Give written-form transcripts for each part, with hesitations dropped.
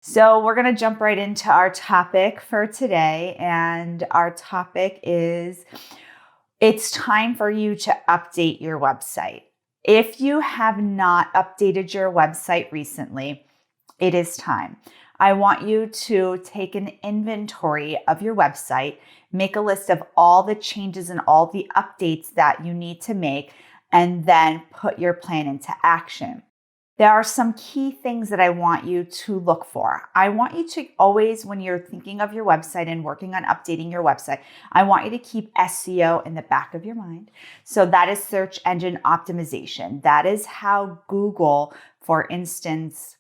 So we're going to jump right into our topic for today. And our topic is it's time for you to update your website. If you have not updated your website recently, it is time. I want you to take an inventory of your website, make a list of all the changes and all the updates that you need to make, and then put your plan into action. There are some key things that I want you to look for. I want you to always, when you're thinking of your website and working on updating your website, I want you to keep SEO in the back of your mind. So that is search engine optimization. That is how Google, for instance,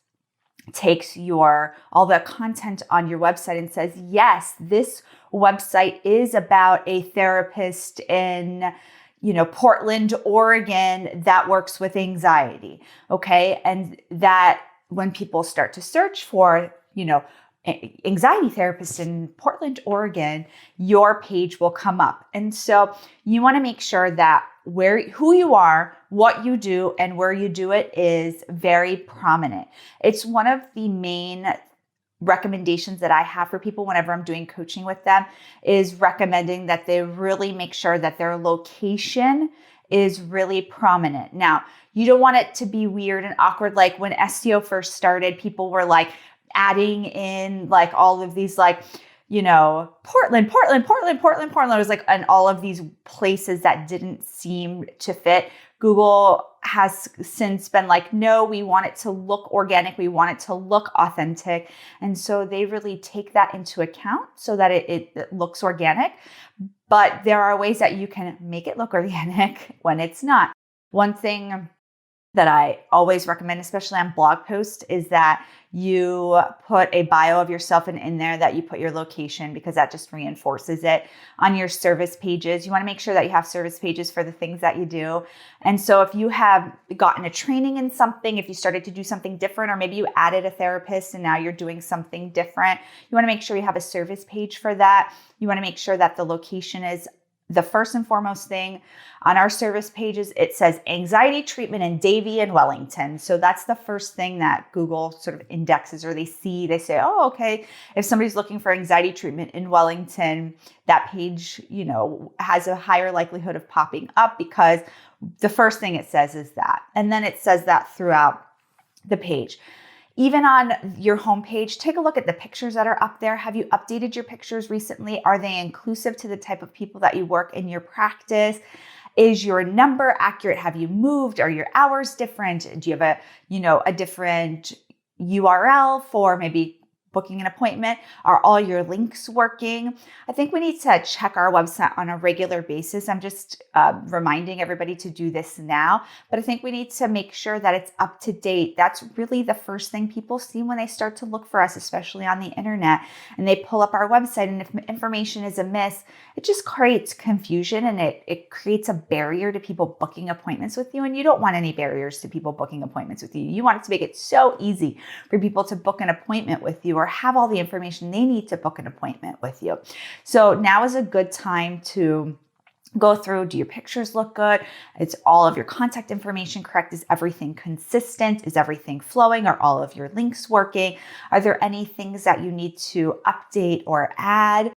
takes all the content on your website and says, yes, this website is about a therapist in Portland, Oregon that works with anxiety. Okay. And that when people start to search for, anxiety therapist in Portland, Oregon, your page will come up. And so you want to make sure that who you are, what you do, and where you do it is very prominent. It's one of the main recommendations that I have for people whenever I'm doing coaching with them is recommending that they really make sure that their location is really prominent. Now, you don't want it to be weird and awkward. Like when SEO first started, people were like adding in like all of these Portland. It was like, and all of these places that didn't seem to fit. Google has since been like, no, we want it to look organic. We want it to look authentic. And so they really take that into account so that it looks organic. But there are ways that you can make it look organic when it's not. One thing that I always recommend, especially on blog posts, is that you put a bio of yourself and in there that you put your location, because that just reinforces it. On your service pages, you want to make sure that you have service pages for the things that you do. And so if you have gotten a training in something, if you started to do something different, or maybe you added a therapist and now you're doing something different, you want to make sure you have a service page for that. You want to make sure that the location is the first and foremost thing. On our service pages, it says anxiety treatment in Davie and Wellington. So that's the first thing that Google sort of indexes, or they say, oh, okay, if somebody's looking for anxiety treatment in Wellington, that page, has a higher likelihood of popping up because the first thing it says is that. And then it says that throughout the page. Even on your homepage, take a look at the pictures that are up there. Have you updated your pictures recently? Are they inclusive to the type of people that you work in your practice? Is your number accurate? Have you moved? Are your hours different? Do you have a different URL for maybe booking an appointment? Are all your links working? I think we need to check our website on a regular basis. I'm just reminding everybody to do this now, but I think we need to make sure that it's up to date. That's really the first thing people see when they start to look for us, especially on the internet, and they pull up our website. And if information is amiss, it just creates confusion and it creates a barrier to people booking appointments with you. And you don't want any barriers to people booking appointments with you. You want it to make it so easy for people to book an appointment with you or have all the information they need to book an appointment with you. So now is a good time to go through. Do your pictures look good? Is all of your contact information correct? Is everything consistent? Is everything flowing? Are all of your links working? Are there any things that you need to update or add?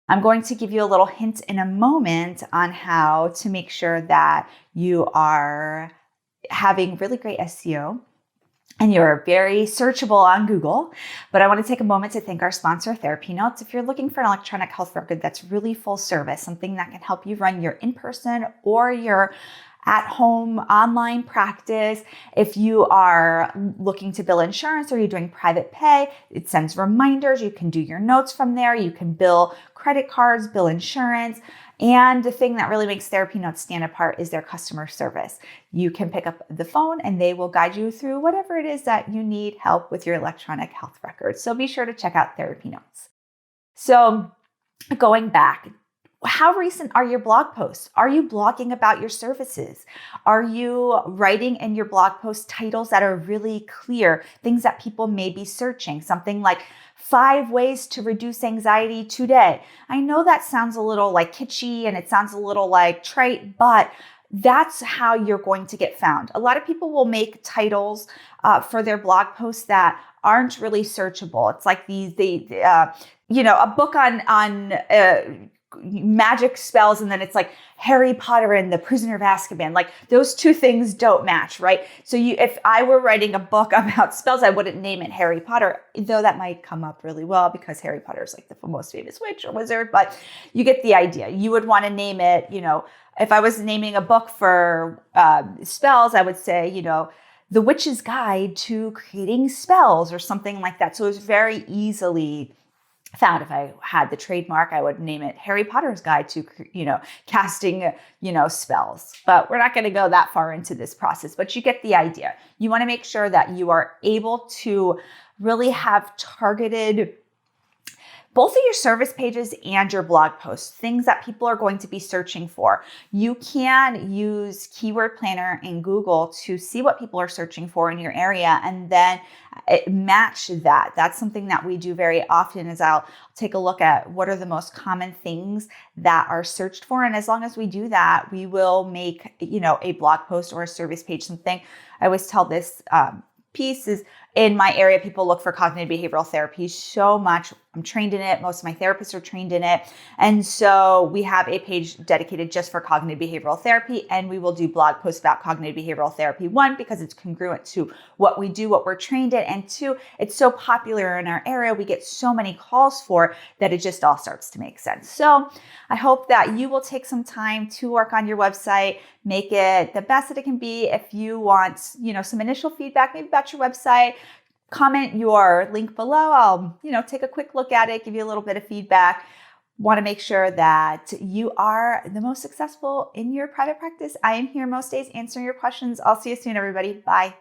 I'm going to give you a little hint in a moment on how to make sure that you are having really great SEO and you're very searchable on Google. But I want to take a moment to thank our sponsor, TherapyNotes. If you're looking for an electronic health record that's really full service, something that can help you run your in-person or your at-home online practice. If you are looking to bill insurance or you're doing private pay, it sends reminders. You can do your notes from there. You can bill credit cards, bill insurance. And the thing that really makes TherapyNotes stand apart is their customer service. You can pick up the phone and they will guide you through whatever it is that you need help with your electronic health records. So be sure to check out TherapyNotes. So going back, how recent are your blog posts? Are you blogging about your services? Are you writing in your blog post titles that are really clear, things that people may be searching? Something like 5 ways to reduce anxiety today. I know that sounds a little like kitschy and it sounds a little like trite, but that's how you're going to get found. A lot of people will make titles for their blog posts that aren't really searchable. It's like a book on magic spells, and then it's like Harry Potter and the Prisoner of Azkaban. Like those two things don't match, right? So if I were writing a book about spells, I wouldn't name it Harry Potter, though that might come up really well because Harry Potter is like the most famous witch or wizard, but you get the idea. You would want to name it, if I was naming a book for spells, I would say, The Witch's Guide to Creating Spells or something like that. So it's very easily found. If I had the trademark, I would name it Harry Potter's Guide to, casting, spells. But we're not going to go that far into this process, but you get the idea. You want to make sure that you are able to really have targeted both of your service pages and your blog posts, things that people are going to be searching for. You can use Keyword Planner in Google to see what people are searching for in your area and then match that. That's something that we do very often is I'll take a look at what are the most common things that are searched for. And as long as we do that, we will make, a blog post or a service page something. I always tell this piece is in my area, people look for cognitive behavioral therapy so much. I'm trained in it. Most of my therapists are trained in it. And so we have a page dedicated just for cognitive behavioral therapy. And we will do blog posts about cognitive behavioral therapy. One, because it's congruent to what we do, what we're trained in. And two, it's so popular in our area. We get so many calls for that it just all starts to make sense. So I hope that you will take some time to work on your website, make it the best that it can be. If you want, some initial feedback, maybe about your website, comment your link below. I'll, take a quick look at it, give you a little bit of feedback. Want to make sure that you are the most successful in your private practice. I am here most days answering your questions. I'll see you soon, everybody. Bye.